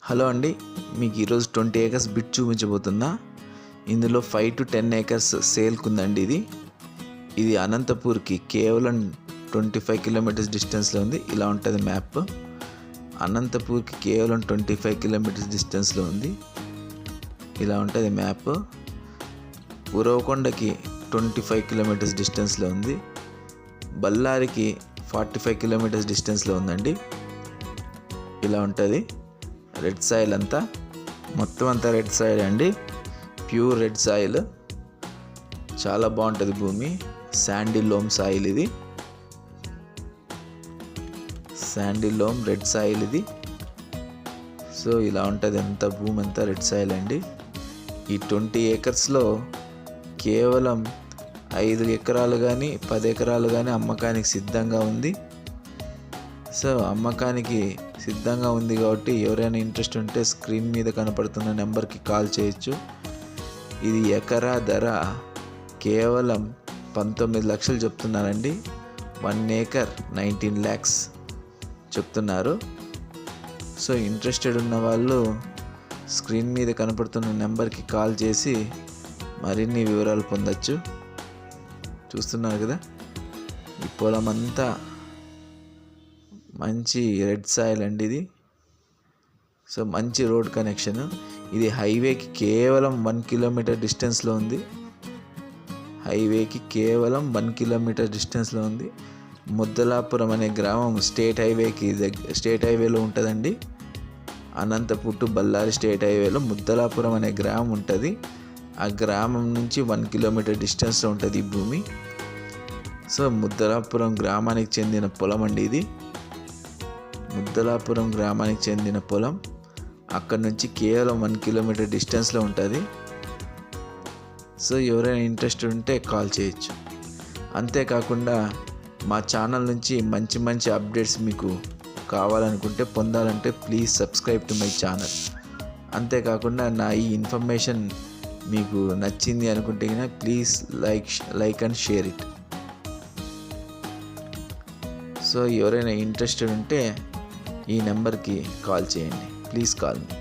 Hello అండి, మీకు ఈరోజు 20 acres బిట్ చూపించబోతున్నా. ఇందులో 5 to 10 acres సేల్కి ఉందండి. ఇది అనంతపూర్కి కేవలం 25 kilometers డిస్టెన్స్లో ఉంది. ఇలా ఉంటుంది మ్యాప్. అనంతపూర్కి కేవలం 25 kilometers డిస్టెన్స్లో ఉంది. ఇలా ఉంటుంది మ్యాప్. ఉరవకొండకి 25 kilometers డిస్టెన్స్లో ఉంది. బళ్ళారికి 45 kilometers డిస్టెన్స్లో ఉందండి. ఇలా ఉంటుంది. రెడ్ సాయిల్ అంతా, మొత్తం అంతా రెడ్ సాయిల్ అండి. ప్యూర్ రెడ్ సాయిల్, చాలా బాగుంటుంది భూమి. శాండీ లోమ్ సాయిల్ ఇది, శాండీ లోమ్ రెడ్ సాయిల్ ఇది. సో ఇలా ఉంటుంది అంత భూమి అంతా రెడ్ సాయిల్ అండి. ఈ 20 acresలో కేవలం 5 ఎకరాలు కానీ 10 ఎకరాలు కానీ అమ్మకానికి సిద్ధంగా ఉంది. సో అమ్మకానికి సిద్ధంగా ఉంది కాబట్టి ఎవరైనా ఇంట్రెస్ట్ ఉంటే స్క్రీన్ మీద కనపడుతున్న నెంబర్కి కాల్ చేయొచ్చు. ఇది ఎకరా ధర కేవలం 19 లక్షలు చెప్తున్నారండి. 1 acre 19 lakhs చెప్తున్నారు. సో ఇంట్రెస్టెడ్ ఉన్న వాళ్ళు స్క్రీన్ మీద కనపడుతున్న నెంబర్కి కాల్ చేసి మరిన్ని వివరాలు పొందొచ్చు. చూస్తున్నారు కదా, ఈ పొలం అంతా మంచి రెడ్ సాయిల్ అండి ఇది. సో మంచి రోడ్ కనెక్షన్. ఇది హైవేకి కేవలం 1 kilometer డిస్టెన్స్లో ఉంది. హైవేకి కేవలం 1 kilometer డిస్టెన్స్లో ఉంది. ముద్దలాపురం అనే గ్రామం స్టేట్ హైవేలో ఉంటుందండి. అనంతపూర్ టు బళ్ళారి స్టేట్ హైవేలో ముద్దలాపురం అనే గ్రామం ఉంటుంది. ఆ గ్రామం నుంచి 1 kilometer డిస్టెన్స్లో ఉంటుంది ఈ భూమి. సో ముద్దలాపురం గ్రామానికి చెందిన పొలం అండి ఇది. ముద్దలాపురం గ్రామానికి చెందిన పొలం. అక్కడ నుంచి కేవలం 1 kilometer డిస్టెన్స్లో ఉంటుంది. సో ఎవరైనా ఇంట్రెస్ట్ ఉంటే కాల్ చేయొచ్చు. అంతేకాకుండా మా ఛానల్ నుంచి మంచి మంచి అప్డేట్స్ మీకు కావాలనుకుంటే, పొందాలంటే please subscribe to my channel. అంతేకాకుండా నా ఈ ఇన్ఫర్మేషన్ మీకు నచ్చింది అనుకుంటే కనుక please like and share it. So ఎవరైనా ఇంట్రెస్టెడ్ ఉంటే ఈ నెంబర్కి కాల్ చేయండి. Please call me.